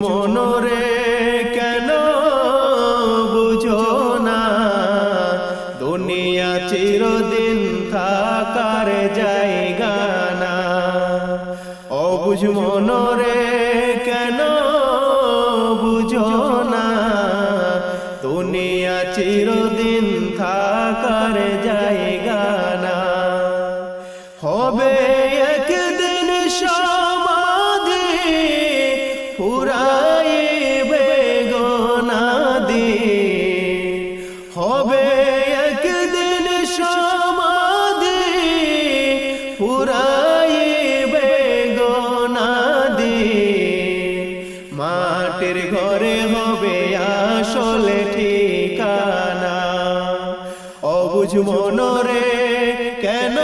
মনরে কেন বুঝো না, দুনিয়া চিরদিন থাকার জায়গা না। অবুঝ মনরে কেন বুঝো না, দুনিয়া চিরদিন থাকার জায়গা না। হবে একদিন সমাধি ফুরাইবে গোনাদি, হবে একদিন সমাধি ফুরাইবে গোনাদি। মাটির ঘরে হবে আসলে ঠিকানা। অবুঝ মনরে কেন